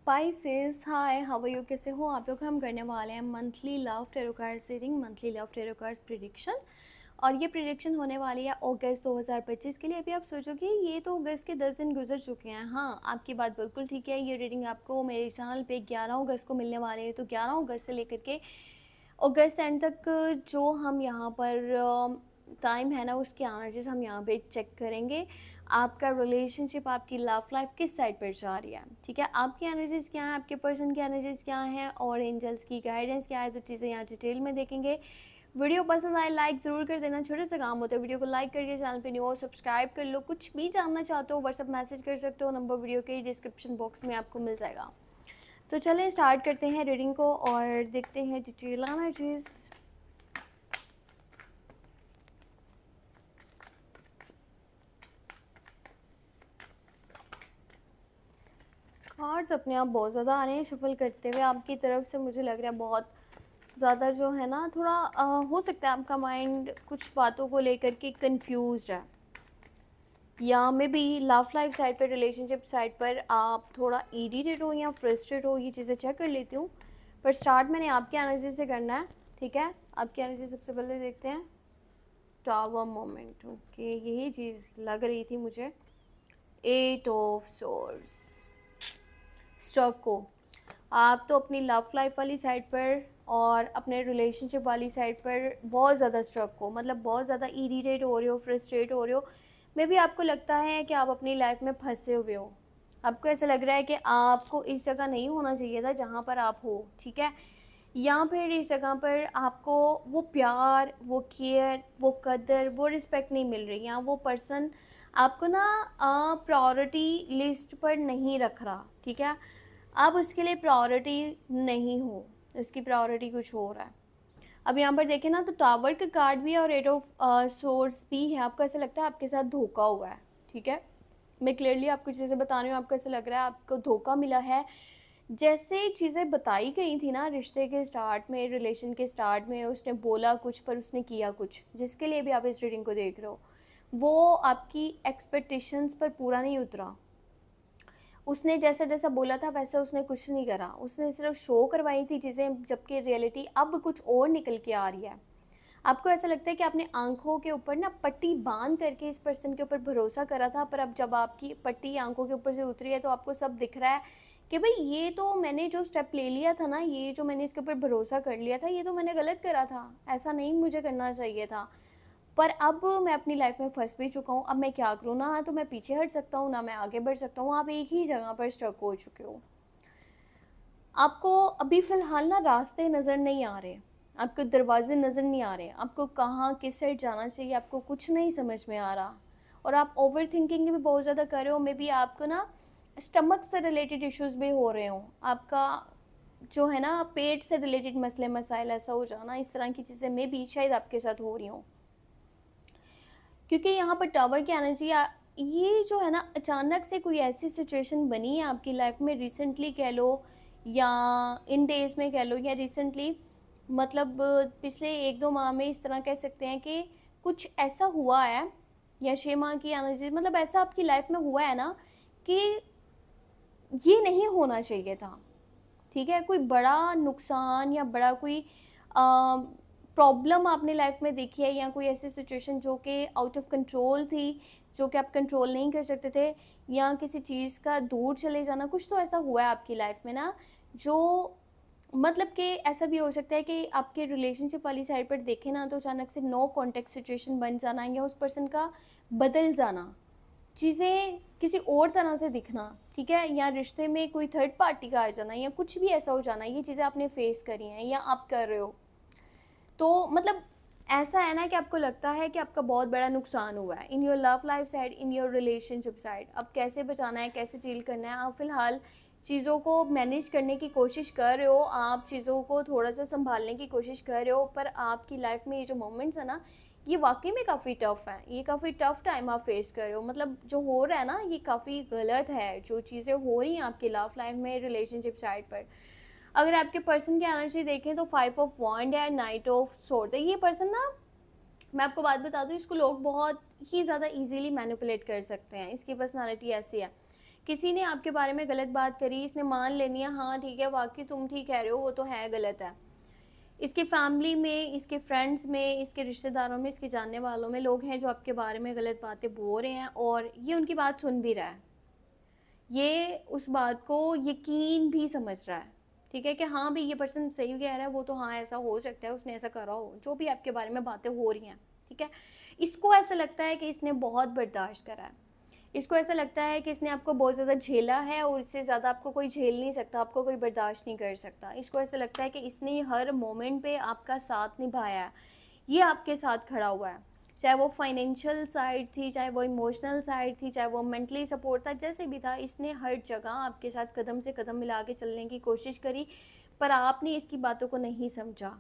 Spices hi how are you, कैसे हो आप लोग। हम करने वाले हैं monthly love tarot cards reading, monthly love tarot cards prediction. और ये प्रिडिक्शन होने वाली है अगस्त 2025 के लिए। अभी आप सोचोगे ये तो अगस्त के 10 दिन गुजर चुके हैं। हाँ, आपकी बात बिल्कुल ठीक है। ये रीडिंग आपको मेरे चैनल पे 11 अगस्त को मिलने वाली है। तो 11 अगस्त से लेकर के अगस्त एंड तक जो हम यहाँ पर टाइम है ना, उसकी एनर्जीज हम यहाँ पे चेक करेंगे। आपका रिलेशनशिप, आपकी लव लाइफ किस साइड पर जा रही है, ठीक है। आपकी एनर्जीज क्या है, आपके पर्सन की एनर्जीज क्या है और एंजल्स की गाइडेंस क्या है, तो चीज़ें यहाँ डिटेल में देखेंगे। वीडियो पसंद आए लाइक ज़रूर कर देना, छोटे से काम होता है। वीडियो को लाइक करके चैनल पे न्यू और सब्सक्राइब कर लो। कुछ भी जानना चाहते हो व्हाट्सअप मैसेज कर सकते हो, नंबर वीडियो के डिस्क्रिप्शन बॉक्स में आपको मिल जाएगा। तो चलें स्टार्ट करते हैं रीडिंग को और देखते हैं डिटेल एनर्जीज। कार्ड्स अपने आप बहुत ज़्यादा आ रहे हैं शफल करते हुए आपकी तरफ से। मुझे लग रहा है बहुत ज़्यादा जो है ना, थोड़ा हो सकता है आपका माइंड कुछ बातों को लेकर के कंफ्यूज्ड है, या may be love life side पर, रिलेशनशिप साइड पर आप थोड़ा इरिटेट हो या फ्रस्ट्रेट हो। ये चीज़ें चेक कर लेती हूँ, पर स्टार्ट मैंने आपकी एनर्जी से करना है, ठीक है। आपकी एनर्जी सबसे पहले देखते हैं। टावर मोमेंट, ओके, यही चीज़ लग रही थी मुझे। 8 ऑफ सोर्ड्स, स्टॉक को आप तो अपनी लव लाइफ वाली साइड पर और अपने रिलेशनशिप वाली साइड पर बहुत ज़्यादा स्ट्रक हो, मतलब बहुत ज़्यादा इरिटेट हो रहे हो, फ्रस्ट्रेट हो रहे हो। मे बी आपको लगता है कि आप अपनी लाइफ में फंसे हुए हो। आपको ऐसा लग रहा है कि आपको इस जगह नहीं होना चाहिए था जहाँ पर आप हो, ठीक है। या फिर इस जगह पर आपको वो प्यार, वो केयर, वो कदर, वो रिस्पेक्ट नहीं मिल रही, या वो पर्सन आपको ना प्रायोरिटी लिस्ट पर नहीं रख रहा, ठीक है। आप उसके लिए प्रायोरिटी नहीं हो, उसकी प्रायोरिटी कुछ और है। अब यहाँ पर देखें ना, तो टावर का कार्ड भी है और 8 ऑफ सोर्ड्स भी है। आपको ऐसा लगता है आपके साथ धोखा हुआ है, ठीक है। मैं क्लियरली आपको चीज़ें बता रही हूँ, आपको ऐसा लग रहा है आपको धोखा मिला है। जैसे चीज़ें बताई गई थी ना रिश्ते के स्टार्ट में, रिलेशन के स्टार्ट में, उसने बोला कुछ पर उसने किया कुछ, जिसके लिए भी आप इस रीडिंग को देख रहे हो, वो आपकी एक्सपेक्टेशंस पर पूरा नहीं उतरा। उसने जैसा जैसा बोला था वैसा उसने कुछ नहीं करा, उसने सिर्फ शो करवाई थी चीज़ें, जबकि रियलिटी अब कुछ और निकल के आ रही है। आपको ऐसा लगता है कि आपने आंखों के ऊपर ना पट्टी बांध करके इस पर्सन के ऊपर भरोसा करा था, पर अब जब आपकी पट्टी आंखों के ऊपर से उतरी है तो आपको सब दिख रहा है कि भाई ये तो मैंने जो स्टेप ले लिया था ना, ये जो मैंने इसके ऊपर भरोसा कर लिया था, ये तो मैंने गलत करा था, ऐसा नहीं मुझे करना चाहिए था। पर अब मैं अपनी लाइफ में फंस भी चुका हूँ, अब मैं क्या करूँ। ना तो मैं पीछे हट सकता हूँ, ना मैं आगे बढ़ सकता हूँ। आप एक ही जगह पर स्टक हो चुके हो। आपको अभी फ़िलहाल ना रास्ते नज़र नहीं आ रहे, आपको दरवाजे नज़र नहीं आ रहे, आपको कहाँ किस साइड जाना चाहिए आपको कुछ नहीं समझ में आ रहा। और आप ओवर थिंकिंग भी बहुत ज़्यादा कर रहे हो। मे बी आपको ना स्टमक से रिलेटेड इश्यूज़ भी हो रहे हो, आपका जो है ना पेट से रिलेटेड मसले मसाइल ऐसा हो जाना, इस तरह की चीज़ें मे बी शायद आपके साथ हो रही हों। क्योंकि यहाँ पर टावर की एनर्जी ये जो है ना, अचानक से कोई ऐसी सिचुएशन बनी है आपकी लाइफ में, रिसेंटली कह लो या इन डेज़ में कह लो, या रिसेंटली मतलब पिछले 1-2 माह में, इस तरह कह सकते हैं कि कुछ ऐसा हुआ है, या 6 माह की एनर्जी, मतलब ऐसा आपकी लाइफ में हुआ है ना कि ये नहीं होना चाहिए था, ठीक है। कोई बड़ा नुकसान या बड़ा कोई प्रॉब्लम आपने लाइफ में देखी है, या कोई ऐसी सिचुएशन जो कि आउट ऑफ कंट्रोल थी, जो कि आप कंट्रोल नहीं कर सकते थे, या किसी चीज़ का दूर चले जाना, कुछ तो ऐसा हुआ है आपकी लाइफ में ना, जो मतलब कि ऐसा भी हो सकता है कि आपके रिलेशनशिप वाली साइड पर देखें ना, तो अचानक से नो कॉन्टेक्ट सिचुएशन बन जाना, या उस पर्सन का बदल जाना, चीज़ें किसी और तरह से दिखना, ठीक है, या रिश्ते में कोई थर्ड पार्टी का आ जाना, या कुछ भी ऐसा हो जाना, ये चीज़ें आपने फेस करी हैं या आप कर रहे हो। तो मतलब ऐसा है ना कि आपको लगता है कि आपका बहुत बड़ा नुकसान हुआ है in your love life side, in your relationship side. अब कैसे बचाना है, कैसे डील करना है, आप फ़िलहाल चीज़ों को मैनेज करने की कोशिश कर रहे हो, आप चीज़ों को थोड़ा सा संभालने की कोशिश कर रहे हो, पर आपकी लाइफ में ये जो मोमेंट्स है ना, ये वाकई में काफ़ी टफ़ हैं, ये काफ़ी टफ़ टाइम आप फेस कर रहे हो। मतलब जो हो रहा है ना, ये काफ़ी गलत है, जो चीज़ें हो रही हैं आपकी लव लाइफ में, रिलेशनशिप साइड पर। अगर आपके पर्सन की एनर्जी देखें तो 5 ऑफ वॉन्ड है, नाइट ऑफ सोर्ड्स है। ये पर्सन ना, मैं आपको बात बता दूं, इसको लोग बहुत ही ज़्यादा इजीली मैनिपुलेट कर सकते हैं, इसकी पर्सनालिटी ऐसी है किसी ने आपके बारे में गलत बात करी, इसने मान लेनी है हाँ ठीक है वाकई तुम ठीक कह रहे हो, वो तो है गलत है। इसकी फैमिली में, इसके फ्रेंड्स में, इसके रिश्तेदारों में, इसके जानने वालों में लोग हैं जो आपके बारे में गलत बातें बोल रहे हैं और ये उनकी बात सुन भी रहा है, ये उस बात को यकीन भी समझ रहा है, ठीक है, कि हाँ भाई ये पर्सन सही कह रहा है, वो तो हाँ ऐसा हो सकता है, उसने ऐसा करा हो, जो भी आपके बारे में बातें हो रही हैं, ठीक है। इसको ऐसा लगता है कि इसने बहुत बर्दाश्त करा है, इसको ऐसा लगता है कि इसने आपको बहुत ज़्यादा झेला है और इससे ज़्यादा आपको कोई झेल नहीं सकता, आपको कोई बर्दाश्त नहीं कर सकता। इसको ऐसा लगता है कि इसने हर मोमेंट पे आपका साथ निभाया है, ये आपके साथ खड़ा हुआ है, चाहे वो फाइनेंशियल साइड थी, चाहे वो इमोशनल साइड थी, चाहे वो मेंटली सपोर्ट था, जैसे भी था, इसने हर जगह आपके साथ कदम से कदम मिला के चलने की कोशिश करी, पर आपने इसकी बातों को नहीं समझा।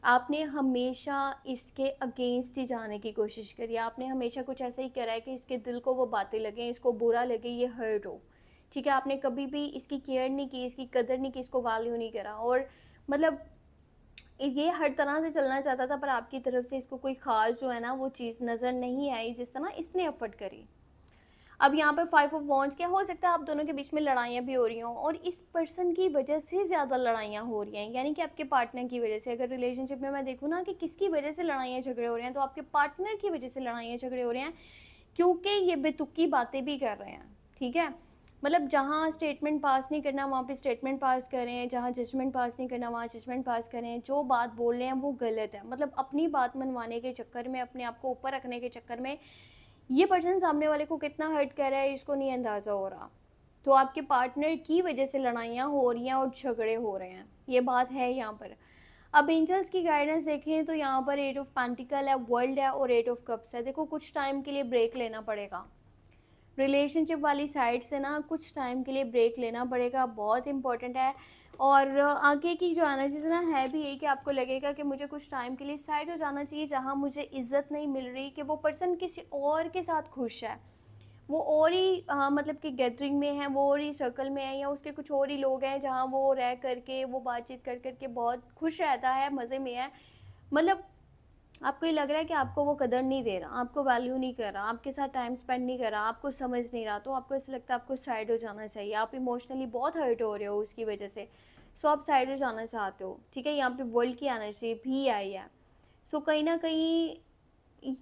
आपने हमेशा इसके अगेंस्ट ही जाने की कोशिश करी, आपने हमेशा कुछ ऐसा ही करा है कि इसके दिल को वो बातें लगें, इसको बुरा लगे, ये हर्ट हो, ठीक है। आपने कभी भी इसकी केयर नहीं की, इसकी कदर नहीं की, इसको वैल्यू नहीं करा, और मतलब ये हर तरह से चलना चाहता था, पर आपकी तरफ से इसको कोई ख़ास जो है ना वो चीज़ नज़र नहीं आई जिस तरह इसने एफर्ट करी। अब यहाँ पर 5 ऑफ वॉन्ड्स, क्या हो सकता है आप दोनों के बीच में लड़ाइयाँ भी हो रही हों और इस पर्सन की वजह से ज़्यादा लड़ाइयाँ हो रही हैं, यानी कि आपके पार्टनर की वजह से। अगर रिलेशनशिप में मैं देखूँ ना कि किसकी वजह से लड़ाइयाँ झगड़े हो रहे हैं, तो आपके पार्टनर की वजह से लड़ाइयाँ झगड़े हो रहे हैं, क्योंकि ये बेतुकी बातें भी कर रहे हैं, ठीक है। मतलब जहाँ स्टेटमेंट पास नहीं करना वहाँ पे स्टेटमेंट पास करें, जहाँ जजमेंट पास नहीं करना वहाँ जजमेंट पास करें, जो बात बोल रहे हैं वो गलत है। मतलब अपनी बात मनवाने के चक्कर में, अपने आप को ऊपर रखने के चक्कर में ये पर्सन सामने वाले को कितना हर्ट कर रहा है इसको नहीं अंदाज़ा हो रहा। तो आपके पार्टनर की वजह से लड़ाइयाँ हो रही हैं और झगड़े हो रहे हैं, ये बात है यहाँ पर। अब एंजल्स की गाइडेंस देखें तो यहाँ पर 8 ऑफ पेंटिकल है, वर्ल्ड है और 8 ऑफ कप्स है। देखो कुछ टाइम के लिए ब्रेक लेना पड़ेगा, रिलेशनशिप वाली साइड से ना कुछ टाइम के लिए ब्रेक लेना पड़ेगा, बहुत इंपॉर्टेंट है। और आगे की जो एनर्जीज ना है भी यही कि आपको लगेगा कि मुझे कुछ टाइम के लिए साइड हो जाना चाहिए, जहाँ मुझे इज्जत नहीं मिल रही, कि वो पर्सन किसी और के साथ खुश है, वो और ही मतलब कि गैदरिंग में है, वो और ही सर्कल में है, या उसके कुछ और ही लोग हैं जहाँ वो रह करके, वो बातचीत कर करके बहुत खुश रहता है, मज़े में है। मतलब आपको ये लग रहा है कि आपको वो कदर नहीं दे रहा, आपको वैल्यू नहीं कर रहा, आपके साथ टाइम स्पेंड नहीं कर रहा, आपको समझ नहीं रहा, तो आपको ऐसा लगता है आपको साइड हो जाना चाहिए। आप इमोशनली बहुत हर्ट हो रहे हो उसकी वजह से, सो आप साइड हो जाना चाहते हो, ठीक है। यहाँ पे वर्ल्ड की एनर्जी भी आई है, सो कहीं ना कहीं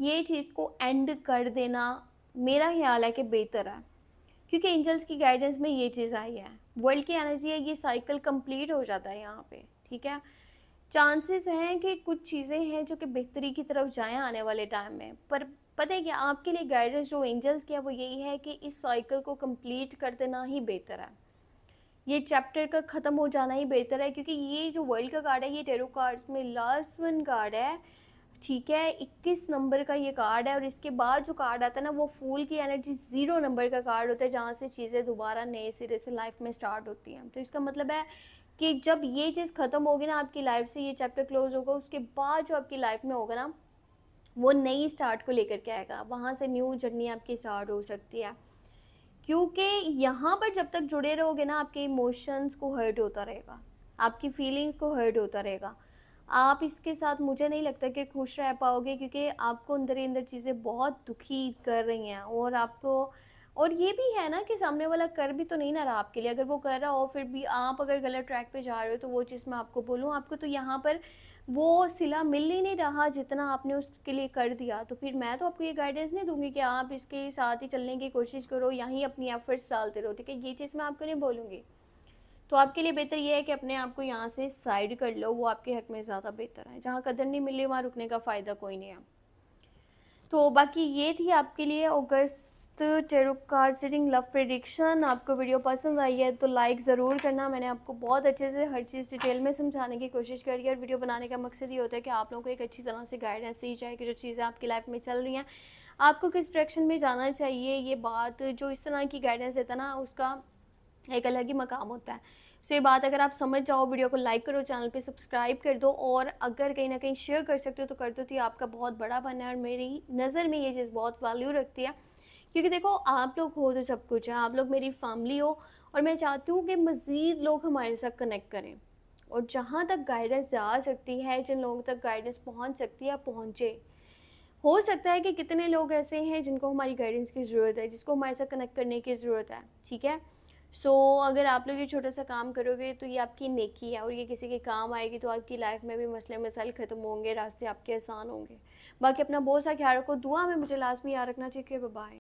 ये चीज़ को एंड कर देना मेरा ख्याल है कि बेहतर है, क्योंकि एंजल्स की गाइडेंस में ये चीज़ आई है, वर्ल्ड की एनर्जी है, ये साइकिल कंप्लीट हो जाता है यहाँ पे, ठीक है। चांसेस हैं कि कुछ चीज़ें हैं जो कि बेहतरी की तरफ जाएं आने वाले टाइम में, पर पता है कि आपके लिए गाइडेंस जो एंजल्स की है वो यही है कि इस साइकिल को कंप्लीट कर देना ही बेहतर है, ये चैप्टर का ख़त्म हो जाना ही बेहतर है, क्योंकि ये जो वर्ल्ड का कार्ड है ये टेरो कार्ड्स में लास्ट वन कार्ड है, ठीक है। 21 नंबर का ये कार्ड है और इसके बाद जो कार्ड आता है ना वो फूल की एनर्जी 0 नंबर का कार्ड होता है, जहाँ से चीज़ें दोबारा नए सिरे से लाइफ में स्टार्ट होती हैं। तो इसका मतलब है कि जब ये चीज़ ख़त्म होगी ना आपकी लाइफ से, ये चैप्टर क्लोज होगा, उसके बाद जो आपकी लाइफ में होगा ना वो नई स्टार्ट को लेकर के आएगा, वहाँ से न्यू जर्नी आपकी स्टार्ट हो सकती है। क्योंकि यहाँ पर जब तक जुड़े रहोगे ना आपके इमोशंस को हर्ट होता रहेगा, आपकी फीलिंग्स को हर्ट होता रहेगा, आप इसके साथ मुझे नहीं लगता कि खुश रह पाओगे, क्योंकि आपको अंदर ही अंदर चीज़ें बहुत दुखी कर रही हैं। और आपको, और ये भी है ना कि सामने वाला कर भी तो नहीं ना रहा आपके लिए, अगर वो कर रहा हो फिर भी आप अगर गलत ट्रैक पे जा रहे हो, तो वो चीज़ मैं आपको बोलूँ, आपको तो यहाँ पर वो सिला मिल ही नहीं रहा जितना आपने उसके लिए कर दिया। तो फिर मैं तो आपको ये गाइडेंस नहीं दूंगी कि आप इसके साथ ही चलने की कोशिश करो, यहीं अपनी एफर्ट्स डालते रहो, ठीक है, ये चीज़ मैं आपको नहीं बोलूँगी। तो आपके लिए बेहतर ये है कि अपने आप को यहाँ से साइड कर लो, वो आपके हक में ज़्यादा बेहतर है। जहाँ कदर नहीं मिल रही वहाँ रुकने का फ़ायदा कोई नहीं है। तो बाकी ये थी आपके लिए अगस्त tarot card reading love prediction. आपको वीडियो पसंद आई है तो लाइक ज़रूर करना, मैंने आपको बहुत अच्छे से हर चीज़ डिटेल में समझाने की कोशिश करी है। और वीडियो बनाने का मकसद ये होता है कि आप लोगों को एक अच्छी तरह से गाइडेंस दी जाए कि जो चीज़ें आपकी लाइफ में चल रही हैं आपको किस डायरेक्शन में जाना चाहिए। ये बात जो इस तरह की गाइडेंस देता है ना उसका एक अलग ही मकाम होता है। सो ये बात अगर आप समझ जाओ, वीडियो को लाइक करो, चैनल पे सब्सक्राइब कर दो, और अगर कहीं ना कहीं शेयर कर सकते हो तो कर दो, तो ये आपका बहुत बड़ा बना है। और मेरी नज़र में ये चीज़ बहुत वैल्यू रखती है, क्योंकि देखो आप लोग हो तो सब कुछ है, आप लोग मेरी फैमिली हो, और मैं चाहती हूँ कि मज़ीद लोग हमारे साथ कनेक्ट करें, और जहाँ तक गाइडेंस जा सकती है, जिन लोगों तक गाइडेंस पहुँच सकती है पहुँचे। हो सकता है कि कितने लोग ऐसे हैं जिनको हमारी गाइडेंस की ज़रूरत है, जिसको हमारे साथ कनेक्ट करने की ज़रूरत है, ठीक है? सो अगर आप लोग ये छोटा-सा काम करोगे तो ये आपकी नेकी है और ये किसी के काम आएगी, तो आपकी लाइफ़ में भी मसले मसाइल ख़त्म होंगे, रास्ते आपके आसान होंगे। बाकी अपना बहुत सा ख़्याल रखो, दुआ में मुझे लाज़मी याद रखना। ठीक है, बाय-बाय।